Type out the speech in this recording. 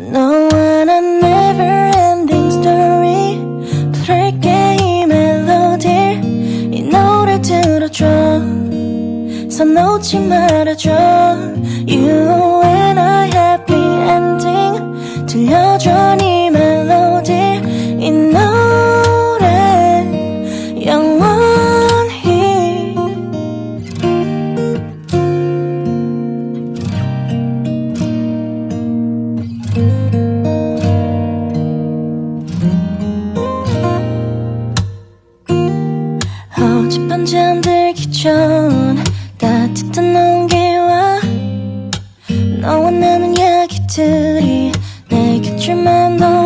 너와 난 never-ending story. 부를게 이 멜로디. 이 노래 들어줘. 손 놓지 말아줘. You and I happy ending. 들려줘 네 멜로디. 이 노래 영원히. 어젯밤 잠들기 전 따뜻한 온기와 너와 나눈 이야기들이 내 곁을 맴돌